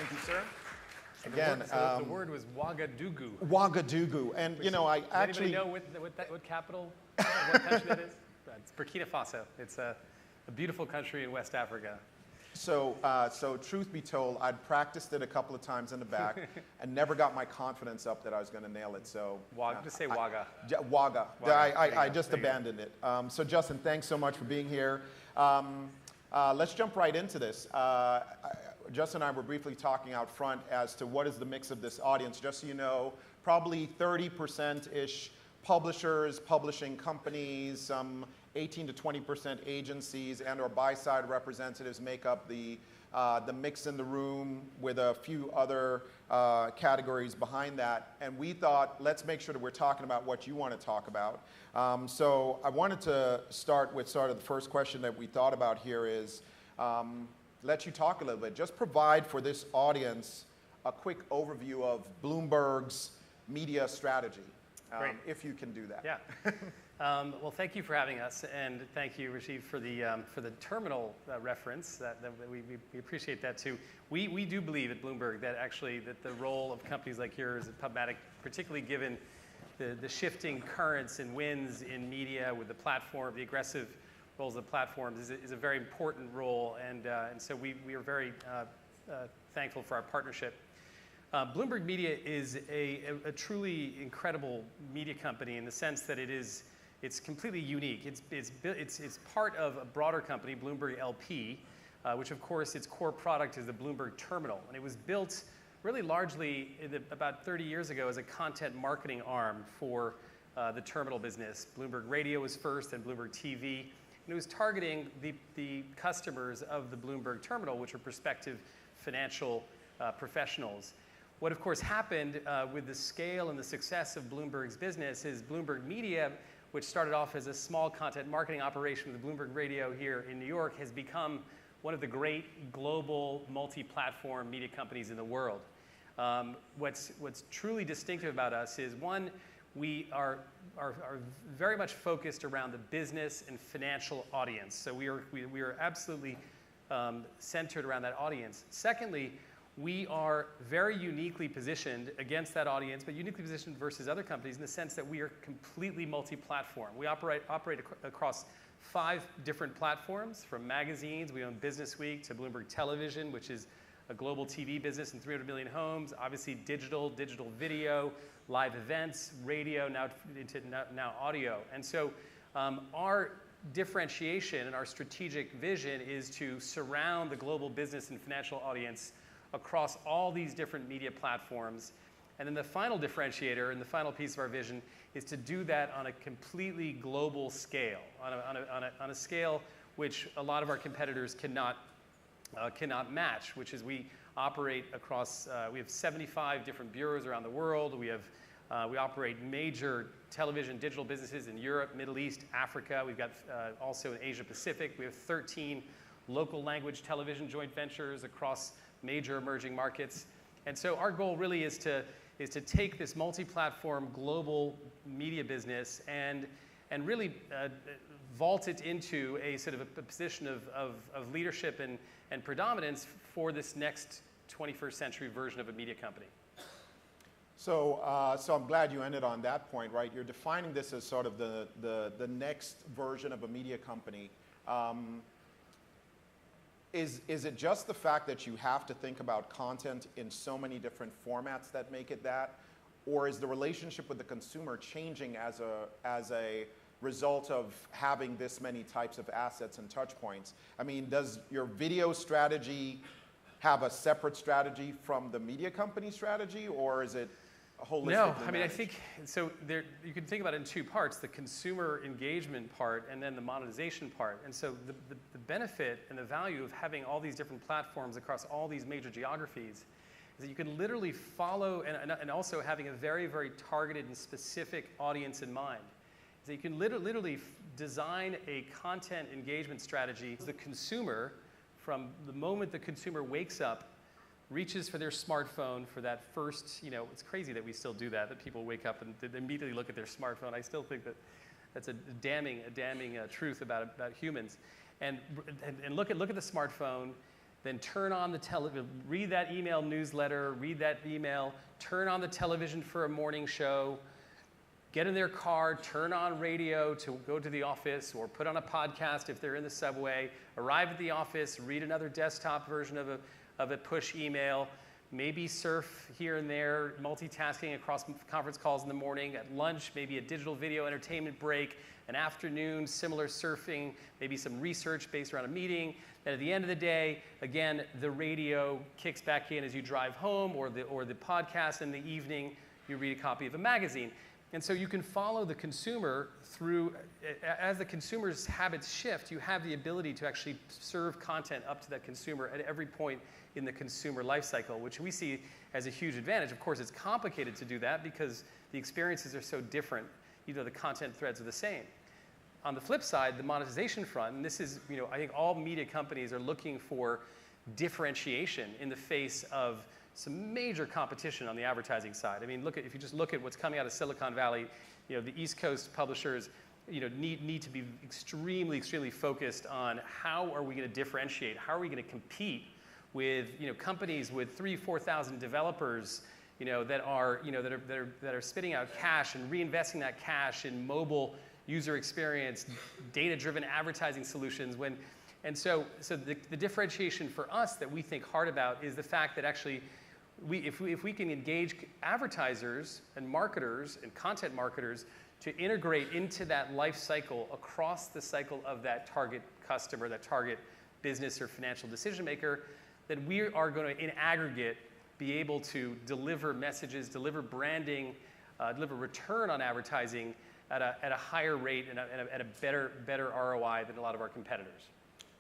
Thank you, sir. Again, the word was Ouagadougou. Ouagadougou, and you know, I actually know what capital, what country that is? It's Burkina Faso. It's a beautiful country in West Africa. So, truth be told, I'd practiced it a couple of times in the back and never got my confidence up that I was going to nail it. So, just say Ouaga. Ouaga. I just abandoned it. So, Justin, thanks so much for being here. Let's jump right into this. Justin and I were briefly talking out front as to what is the mix of this audience. Just so you know, probably 30%-ish publishers, publishing companies, some 18 to 20% agencies and or buy-side representatives make up the mix in the room, with a few other categories behind that. And we thought, let's make sure that we're talking about what you want to talk about. So I wanted to start with sort of the first question that we thought about here is, let you talk a little bit. Just provide for this audience a quick overview of Bloomberg's media strategy, if you can do that. Yeah. Well, thank you for having us, and thank you, Rajiv, for the terminal reference. We appreciate that too. We do believe at Bloomberg that actually the role of companies like yours at PubMatic, particularly given the shifting currents and winds in media with the platform, the aggressive roles of the platforms, is a very important role, and so we are very thankful for our partnership. Bloomberg Media is a truly incredible media company in the sense that it's completely unique. It's part of a broader company, Bloomberg LP, which of course its core product is the Bloomberg Terminal, and it was built really largely about 30 years ago as a content marketing arm for the terminal business. Bloomberg Radio was first, and Bloomberg TV. And it was targeting the customers of the Bloomberg Terminal, which are prospective financial professionals. What, of course, happened with the scale and the success of Bloomberg's business is Bloomberg Media, which started off as a small content marketing operation with Bloomberg Radio here in New York, has become one of the great global multi-platform media companies in the world. What's truly distinctive about us is, one, we are very much focused around the business and financial audience. So we are absolutely centered around that audience. Secondly, we are very uniquely positioned against that audience, but uniquely positioned versus other companies in the sense that we are completely multi-platform. We operate across 5 different platforms, from magazines. We own Business Week, to Bloomberg Television, which is a global TV business in 300 million homes, obviously digital video, live events, radio, now audio. And so our differentiation and our strategic vision is to surround the global business and financial audience across all these different media platforms. And then the final differentiator and the final piece of our vision is to do that on a completely global scale, on a scale which a lot of our competitors cannot match, which is we operate across, we have 75 different bureaus around the world. We operate major television digital businesses in Europe, Middle East, Africa. We've got also in Asia Pacific. We have 13 local language television joint ventures across major emerging markets. And so our goal really is to take this multi-platform global media business and really vault it into a sort of a position of leadership and predominance for this next 21st century version of a media company. So I'm glad you ended on that point, right? You're defining this as sort of the next version of a media company. Is it just the fact that you have to think about content in so many different formats that make it that? Or is the relationship with the consumer changing as a result of having this many types of assets and touch points? I mean, does your video strategy have a separate strategy from the media company strategy, or is it holistically No, I mean, managed? I think, so you can think about it in 2 parts, the consumer engagement part and then the monetization part. And so the benefit and the value of having all these different platforms across all these major geographies is that you can literally follow, and also having a very, very targeted and specific audience in mind. So you can literally design a content engagement strategy. The consumer, from the moment the consumer wakes up, reaches for their smartphone for that first, it's crazy that we still do that people wake up and they immediately look at their smartphone. I still think that's a damning truth about humans. And look at the smartphone, then turn on the read that email newsletter, read that email, turn on the television for a morning show, get in their car, turn on radio to go to the office, or put on a podcast if they're in the subway, arrive at the office, read another desktop version of a push email, maybe surf here and there, multitasking across conference calls in the morning, at lunch, maybe a digital video entertainment break, an afternoon, similar surfing, maybe some research based around a meeting. And at the end of the day, again, the radio kicks back in as you drive home, or the podcast in the evening, you read a copy of a magazine. And so you can follow the consumer through, as the consumer's habits shift, you have the ability to actually serve content up to that consumer at every point in the consumer life cycle, which we see as a huge advantage. Of course, it's complicated to do that because the experiences are so different, even though the content threads are the same. On the flip side, the monetization front, and this is, I think all media companies are looking for differentiation in the face of some major competition on the advertising side. I mean, if you just look at what's coming out of Silicon Valley, the East Coast publishers, need to be extremely, extremely focused on how are we going to differentiate, how are we going to compete with, companies with 3,000-4,000 developers, that are spitting out cash and reinvesting that cash in mobile user experience, data-driven advertising solutions. So the differentiation for us that we think hard about is the fact that actually, if we can engage advertisers and marketers and content marketers to integrate into that life cycle across the cycle of that target customer, that target business or financial decision maker, that we are going to, in aggregate, be able to deliver messages, deliver branding, deliver return on advertising at a higher rate and at a better ROI than a lot of our competitors.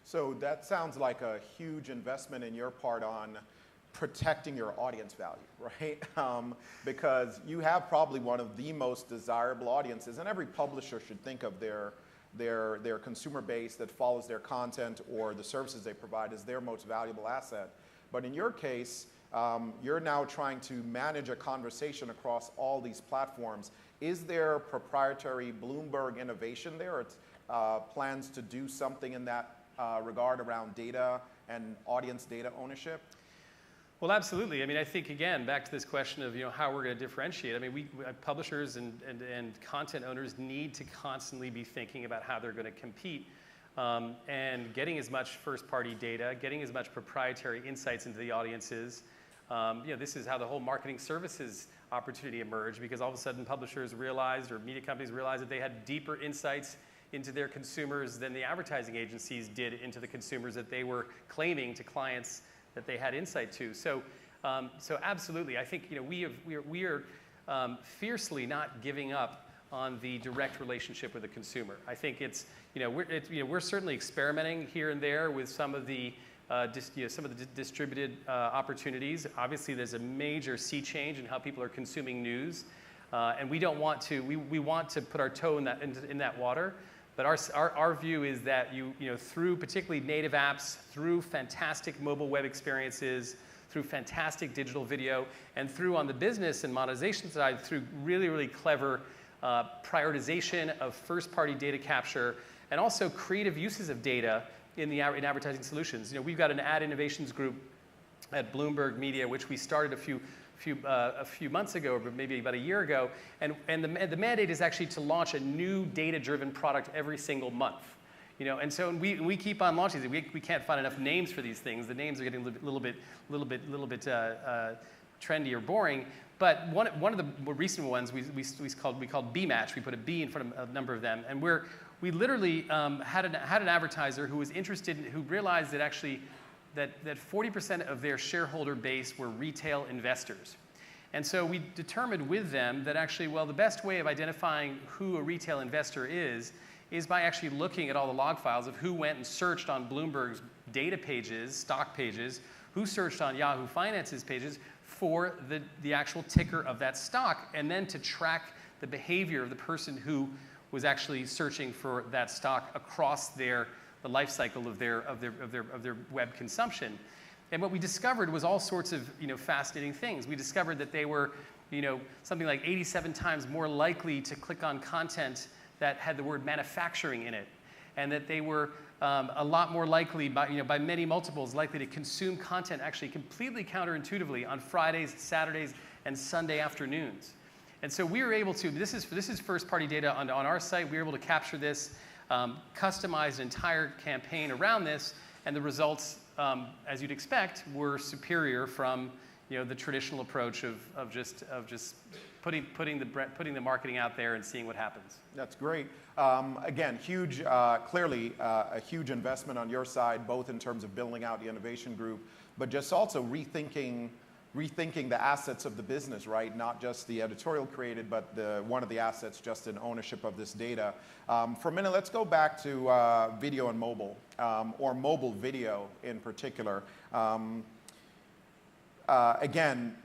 So that sounds like a huge investment in your part on protecting your audience value, right? Because you have probably one of the most desirable audiences, and every publisher should think of their consumer base that follows their content or the services they provide as their most valuable asset. But in your case, you're now trying to manage a conversation across all these platforms. Is there proprietary Bloomberg innovation there, or plans to do something in that regard around data and audience data ownership? Well, absolutely. I mean, I think, again, back to this question of how we're going to differentiate. I mean, we publishers and content owners need to constantly be thinking about how they're going to compete, and getting as much first-party data, getting as much proprietary insights into the audiences. This is how the whole marketing services opportunity emerged, because all of a sudden publishers realized, or media companies realized, that they had deeper insights into their consumers than the advertising agencies did into the consumers that they were claiming to clients that they had insight to. So absolutely, I think we are fiercely not giving up on the direct relationship with the consumer. I think we're certainly experimenting here and there with some of the distributed opportunities. Obviously, there's a major sea change in how people are consuming news, and we don't want to. We want to put our toe in that water. But our view is that through particularly native apps, through fantastic mobile web experiences, through fantastic digital video, and through, on the business and monetization side, through really, really clever prioritization of first-party data capture, and also creative uses of data in advertising solutions. We've got an ad innovations group at Bloomberg Media, which we started a few months ago, or maybe about a year ago, and the mandate is actually to launch a new data-driven product every single month. And so we keep on launching these. We can't find enough names for these things. The names are getting a little bit trendy or boring. But one of the more recent ones we called B-Match. We put a B in front of a number of them, and we literally had an advertiser who was interested, who realized that actually that 40% of their shareholder base were retail investors. And so we determined with them that actually, the best way of identifying who a retail investor is by actually looking at all the log files of who went and searched on Bloomberg's data pages, stock pages, who searched on Yahoo Finance's pages for the actual ticker of that stock, and then to track the behavior of the person who was actually searching for that stock across the life cycle of their web consumption. And what we discovered was all sorts of fascinating things. We discovered that they were something like 87 times more likely to click on content that had the word manufacturing in it, and that they were a lot more likely, by many multiples, likely to consume content actually completely counterintuitively on Fridays, Saturdays, and Sunday afternoons. And so we were able to, this is first-party data on our site. We were able to capture this, customize an entire campaign around this, and the results, as you'd expect, were superior from the traditional approach of just putting the marketing out there and seeing what happens. That's great. Again, huge, clearly a huge investment on your side, both in terms of building out the innovation group, but just also rethinking the assets of the business, right? Not just the editorial created, but one of the assets just in ownership of this data. For a minute, let's go back to video and mobile, or mobile video in particular. Again,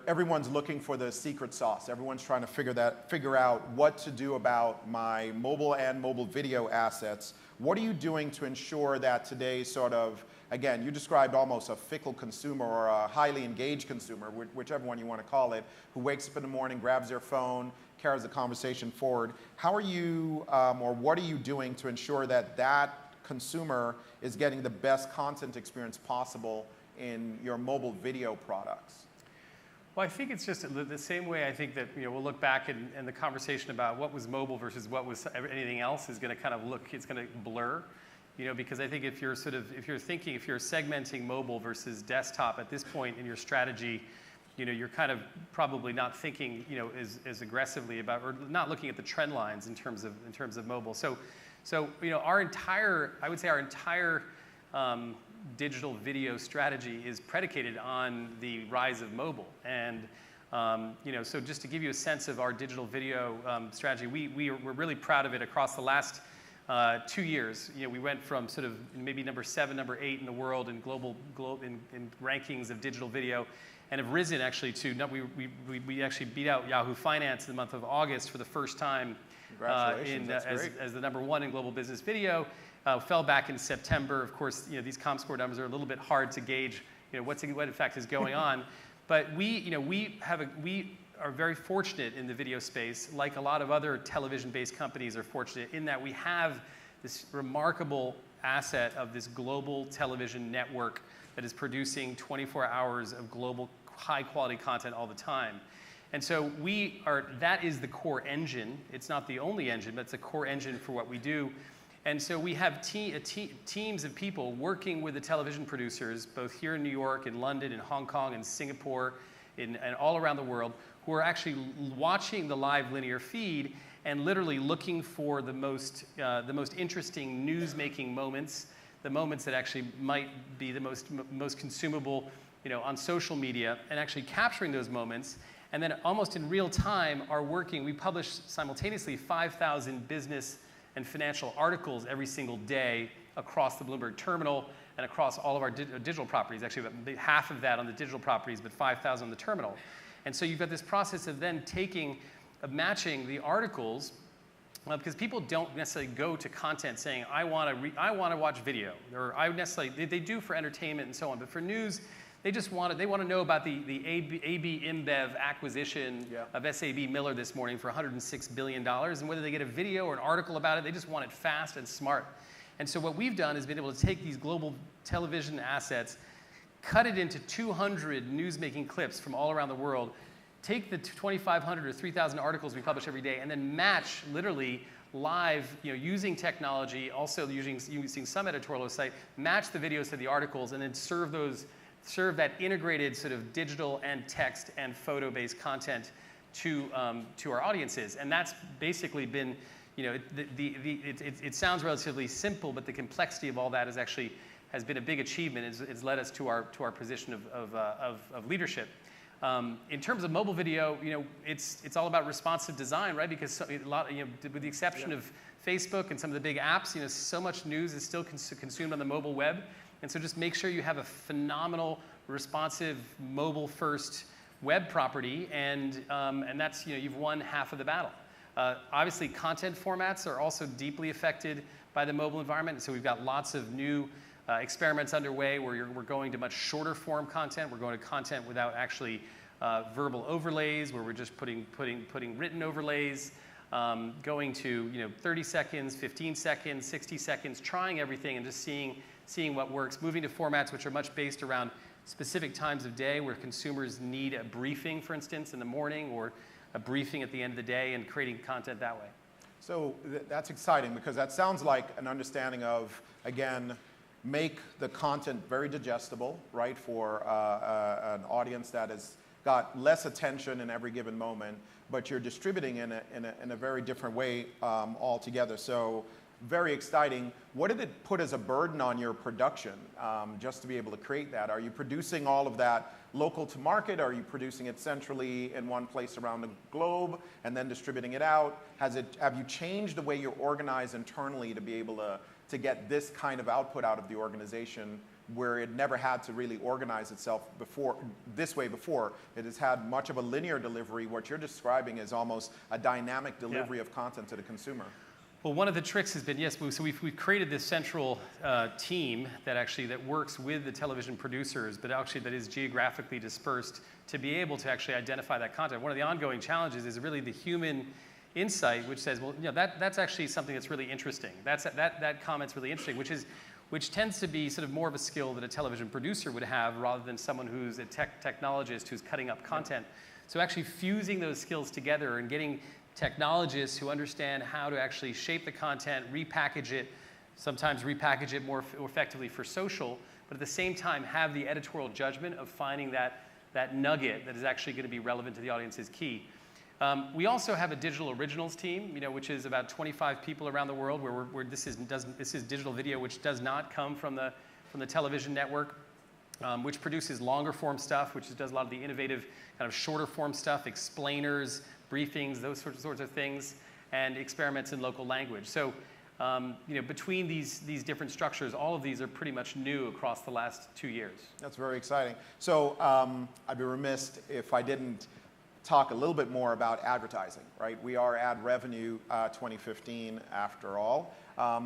everyone's looking for the secret sauce. Everyone's trying to figure out what to do about my mobile and mobile video assets. What are you doing to ensure that today's sort of, again, you described almost a fickle consumer or a highly engaged consumer, whichever one you want to call it, who wakes up in the morning, grabs their phone, carries the conversation forward. How are you, or what are you doing to ensure that that consumer is getting the best content experience possible in your mobile video products? Well, I think it's just the same way. I think that we'll look back and the conversation about what was mobile versus what was anything else is going to kind of it's going to blur, because I think if you're segmenting mobile versus desktop at this point in your strategy, you're kind of probably not thinking as aggressively about, or not looking at the trend lines in terms of mobile. So our entire digital video strategy is predicated on the rise of mobile. And so just to give you a sense of our digital video strategy, we're really proud of it across the last 2 years. We went from sort of maybe number 7, number 8 in the world in global in rankings of digital video, and have risen actually to, we actually beat out Yahoo Finance in the month of August for the first time as the number 1 in global business video. Fell back in September. Of course, these ComScore numbers are a little bit hard to gauge, what in fact is going on. But we are very fortunate in the video space, like a lot of other television-based companies are fortunate in that we have this remarkable asset of this global television network that is producing 24 hours of global high-quality content all the time. And so that is the core engine. It's not the only engine, but it's a core engine for what we do. And so we have teams of people working with the television producers, both here in New York, in London, in Hong Kong, in Singapore, and all around the world, who are actually watching the live linear feed and literally looking for the most interesting news-making moments, the moments that actually might be the most consumable, on social media, and actually capturing those moments. And then almost in real time are working. We publish simultaneously 5,000 business and financial articles every single day across the Bloomberg terminal and across all of our digital properties. Actually, about half of that on the digital properties, but 5,000 on the terminal. And so you've got this process of then matching the articles, because people don't necessarily go to content saying, I want to watch video, or they do for entertainment and so on, but for news, they want to know about the AB InBev acquisition of SAB Miller this morning for $106 billion, and whether they get a video or an article about it, they just want it fast and smart. And so what we've done is been able to take these global television assets, cut it into 200 news-making clips from all around the world, take the 2,500 or 3,000 articles we publish every day, and then match literally live, using technology, also using some editorial site, match the videos to the articles, and then serve that integrated sort of digital and text and photo-based content to our audiences. And that's basically been, it sounds relatively simple, but the complexity of all that has been a big achievement. It's led us to our position of leadership. In terms of mobile video, it's all about responsive design, right? Because with the exception of Facebook and some of the big apps, so much news is still consumed on the mobile web. And so just make sure you have a phenomenal, responsive, mobile-first web property, and that's, you've won half of the battle. Obviously, content formats are also deeply affected by the mobile environment. So we've got lots of new experiments underway where we're going to much shorter form content. We're going to content without actually verbal overlays, where we're just putting written overlays. going to 30 seconds, 15 seconds, 60 seconds, trying everything and just seeing what works, moving to formats which are much based around specific times of day where consumers need a briefing, for instance, in the morning or a briefing at the end of the day, and creating content that way. So that's exciting, because that sounds like an understanding of, again, make the content very digestible, right, for an audience that has got less attention in every given moment, but you're distributing in a very different way altogether. So very exciting. What did it put as a burden on your production just to be able to create that? Are you producing all of that local to market? Are you producing it centrally in one place around the globe and then distributing it out? Have you changed the way you're organized internally to be able to get this kind of output out of the organization, where it never had to really organize itself this way before? It has had much of a linear delivery. What you're describing is almost a dynamic delivery of content to the consumer. Well, one of the tricks has been, yes, so we've created this central team that works with the television producers, but actually that is geographically dispersed to be able to actually identify that content. One of the ongoing challenges is really the human insight, which says, well, that's actually something that's really interesting. That comment's really interesting, which tends to be sort of more of a skill that a television producer would have rather than someone who's a technologist who's cutting up content. So actually fusing those skills together and getting technologists who understand how to actually shape the content, repackage it, sometimes repackage it more effectively for social, but at the same time have the editorial judgment of finding that nugget that is actually going to be relevant to the audience is key. We also have a digital originals team, which is about 25 people around the world, where this is digital video, which does not come from the television network, which produces longer form stuff, which does a lot of the innovative kind of shorter form stuff, explainers, briefings, those sorts of things, and experiments in local language. So, between these different structures, all of these are pretty much new across the last 2 years. That's very exciting. So I'd be remiss if I didn't talk a little bit more about advertising, right? We are ad revenue 2015 after all.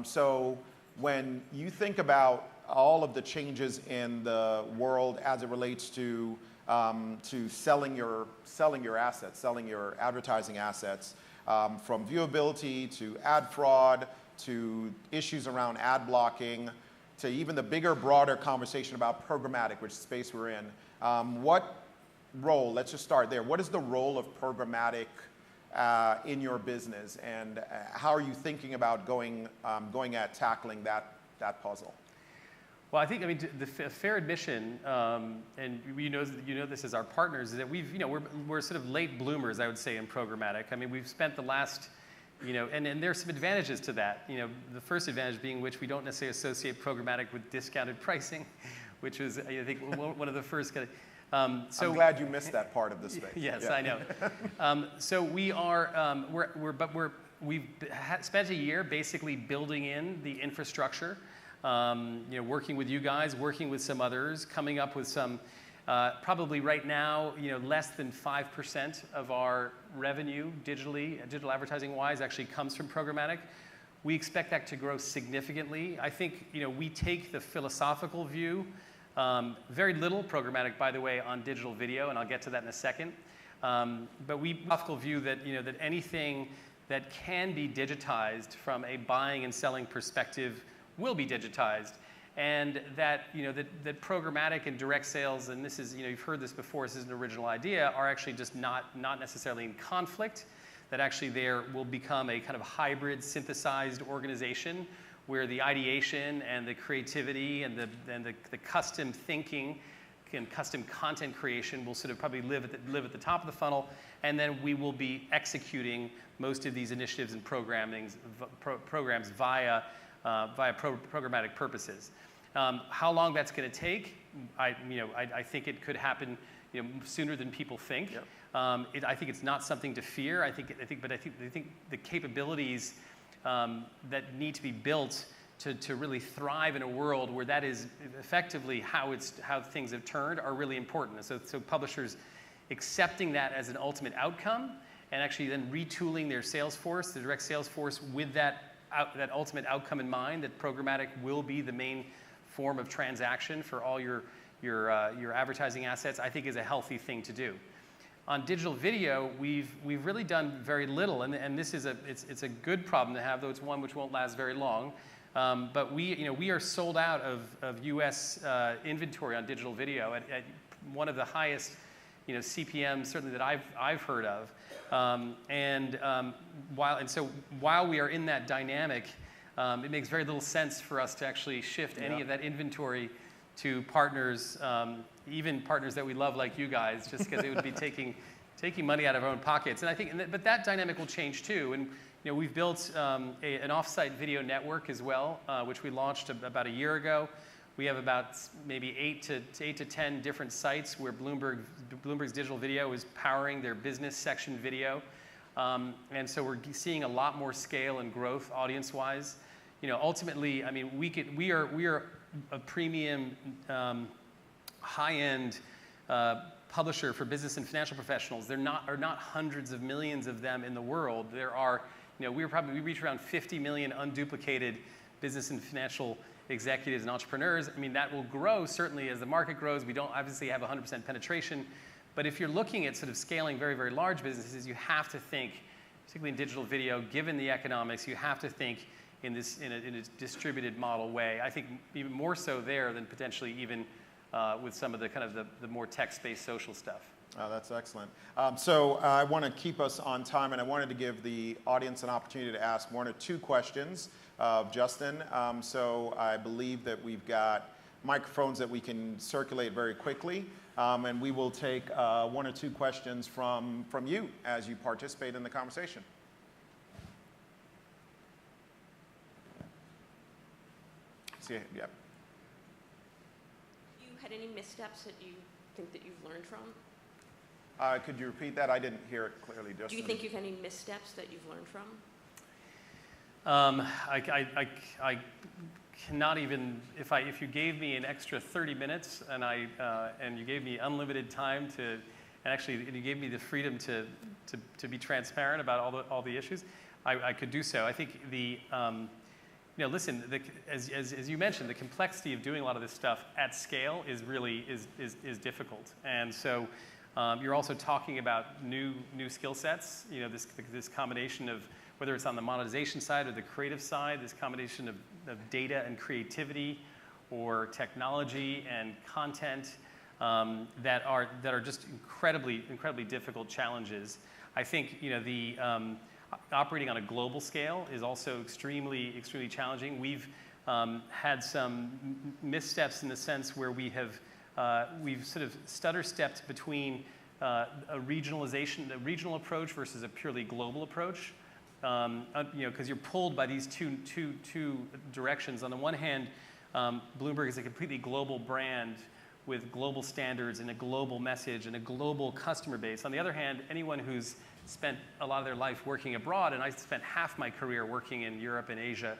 So when you think about all of the changes in the world as it relates to selling your assets, selling your advertising assets, from viewability to ad fraud to issues around ad blocking to even the bigger, broader conversation about programmatic, which space we're in. What role, let's just start there, what is the role of programmatic in your business, and how are you thinking about going at tackling that puzzle? Well, I think, the fair admission, and you know this as our partners, is that we're sort of late bloomers, I would say, in programmatic. We've spent the last, and there's some advantages to that. The first advantage being which we don't necessarily associate programmatic with discounted pricing, which was, I think, one of the first kind of. I'm glad you missed that part of the space. Yes, yeah. I know. So we are, we've spent a year basically building in the infrastructure. Working with you guys, working with some others, coming up with some, probably right now, less than 5% of our revenue digital advertising-wise actually comes from programmatic. We expect that to grow significantly. I think, we take the philosophical view, very little programmatic, by the way, on digital video, and I'll get to that in a second. But we philosophical view that, that anything that can be digitized from a buying and selling perspective will be digitized, and that that programmatic and direct sales, and this is, you've heard this before, this is an original idea, are actually just not necessarily in conflict. That actually there will become a kind of hybrid, synthesized organization where the ideation and the creativity and the custom thinking and custom content creation will sort of probably live at the top of the funnel, and then we will be executing most of these initiatives and programs via programmatic purposes. How long that's going to take, I think it could happen, sooner than people think. Yep. I think it's not something to fear. I think the capabilities that need to be built to really thrive in a world where that is effectively how things have turned are really important. So publishers accepting that as an ultimate outcome, and actually then retooling their sales force, the direct sales force, with that ultimate outcome in mind, that programmatic will be the main form of transaction for all your advertising assets, I think is a healthy thing to do. On digital video, we've really done very little, and this is it's a good problem to have, though it's one which won't last very long. But we are sold out of U.S. Inventory on digital video at one of the highest CPMs certainly that I've heard of. So while we are in that dynamic, it makes very little sense for us to actually shift any of that inventory to partners, even partners that we love like you guys, just because it would be taking money out of our own pockets. And I think, but that dynamic will change too. And we've built an off-site video network as well, which we launched about a year ago. We have about maybe 8 to 10 different sites where Bloomberg's digital video is powering their business section video. And so we're seeing a lot more scale and growth audience-wise. Ultimately, I mean, we are a premium, high-end publisher for business and financial professionals. There are not hundreds of millions of them in the world. There are, we reach around 50 million unduplicated business and financial executives and entrepreneurs. I mean, that will grow certainly as the market grows. We don't obviously have 100% penetration, but if you're looking at sort of scaling very, very large businesses, you have to think, particularly in digital video, given the economics, you have to think in a distributed model way. I think even more so there than potentially even with some of the kind of the more text-based social stuff. Oh, that's excellent. So I want to keep us on time, and I wanted to give the audience an opportunity to ask 1 or 2 questions of Justin. So I believe that we've got microphones that we can circulate very quickly, and we will take 1 or 2 questions from you as you participate in the conversation. See, yeah. You had any missteps that you think that you've learned from? Could you repeat that? I didn't hear it clearly, Justin. Do you think you've had any missteps that you've learned from? I cannot even, if you gave me an extra 30 minutes and you gave me unlimited time and actually you gave me the freedom to be transparent about all the issues, I could do so. I think listen, as you mentioned, the complexity of doing a lot of this stuff at scale is really is difficult, and so you're also talking about new skill sets. This combination of whether it's on the monetization side or the creative side, this combination of data and creativity, or technology and content that are just incredibly difficult challenges. I think the operating on a global scale is also extremely challenging. We've had some missteps in the sense where we've sort of stutter-stepped between a regional approach versus a purely global approach. Because you're pulled by these two directions. On the one hand, Bloomberg is a completely global brand with global standards and a global message and a global customer base. On the other hand, anyone who's spent a lot of their life working abroad, and I spent half my career working in Europe and Asia,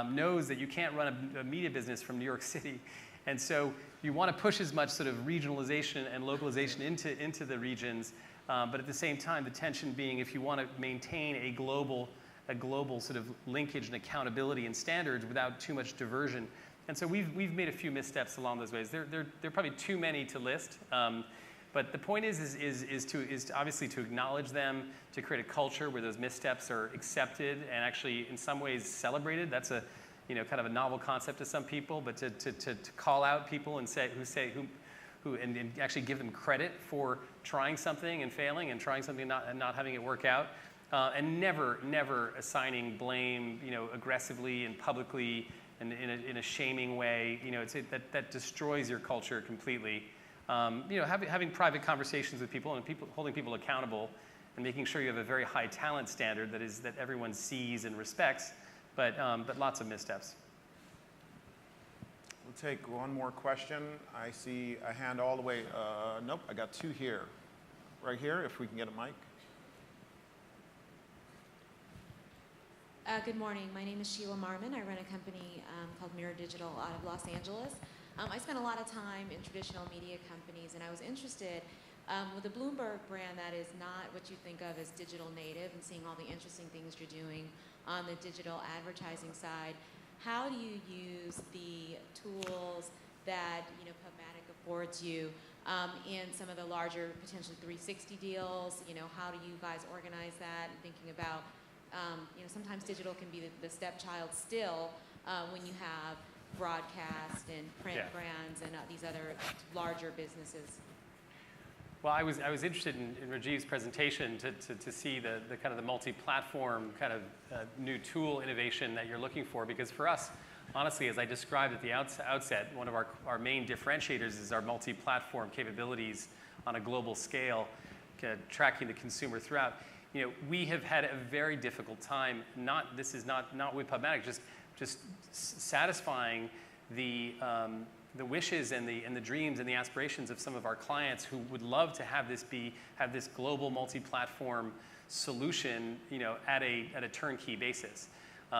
knows that you can't run a media business from New York City. And so you want to push as much sort of regionalization and localization into the regions, but at the same time, the tension being if you want to maintain a global sort of linkage and accountability and standards without too much diversion. And so we've made a few missteps along those ways. There are probably too many to list, but the point is obviously to acknowledge them, to create a culture where those missteps are accepted and actually in some ways celebrated. That's a kind of a novel concept to some people, but to call out people and and actually give them credit for trying something and failing and trying something and not having it work out, and never assigning blame aggressively and publicly and in a shaming way. That destroys your culture completely. Having private conversations with people and holding people accountable and making sure you have a very high talent standard that everyone sees and respects, but lots of missteps. We'll take 1 more question. I see a hand all the way. Nope, I got 2 here. Right here, if we can get a mic. Good morning. My name is Sheila Marmon. I run a company called Mirror Digital out of Los Angeles. I spent a lot of time in traditional media companies, and I was interested with the Bloomberg brand that is not what you think of as digital native, and seeing all the interesting things you're doing on the digital advertising side. How do you use the tools that PubMatic affords you in some of the larger, potentially 360 deals? You know, how do you guys organize that? And thinking about, you know, sometimes digital can be the stepchild still when you have broadcast and print brands and these other larger businesses. Well, I was interested in Rajiv's presentation to see the kind of the multi-platform kind of new tool innovation that you're looking for, because for us, honestly, as I described at the outset, one of our main differentiators is our multi-platform capabilities on a global scale, tracking the consumer throughout. You know, we have had a very difficult time, this is not with PubMatic, just satisfying the wishes and the dreams and the aspirations of some of our clients who would love to have this global multi-platform solution, you know, at a turnkey basis. You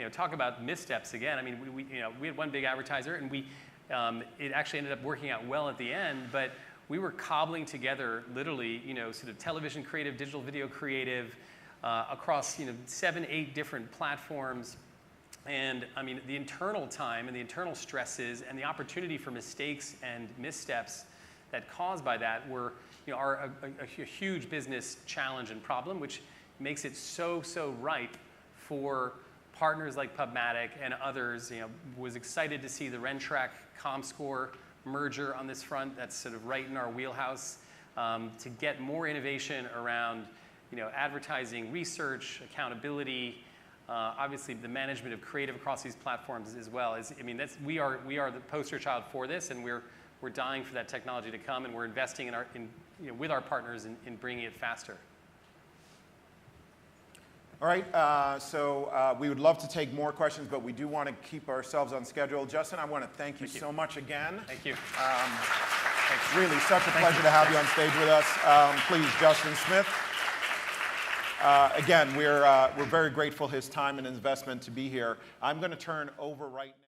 know, talk about missteps again. I mean, we had one big advertiser, and it actually ended up working out well at the end, but we were cobbling together literally, you know, sort of television creative, digital video creative, across, you know, 7, 8 different platforms. And I mean, the internal time and the internal stresses and the opportunity for mistakes and missteps that caused by that were, you know, are a huge business challenge and problem, which makes it so ripe for partners like PubMatic and others. You know, was excited to see the Rentrack Comscore merger on this front. That's sort of right in our wheelhouse, to get more innovation around, you know, advertising, research, accountability. Obviously, the management of creative across these platforms as well. I mean, we are the poster child for this, and we're dying for that technology to come, and we're investing with our partners in bringing it faster. All right, so we would love to take more questions, but we do want to keep ourselves on schedule. Justin, I want to thank you so much again. Thank you. It's really such a pleasure to have you on stage with us. Please, Justin Smith. Again, we're very grateful his time and investment to be here. I'm going to turn over right now.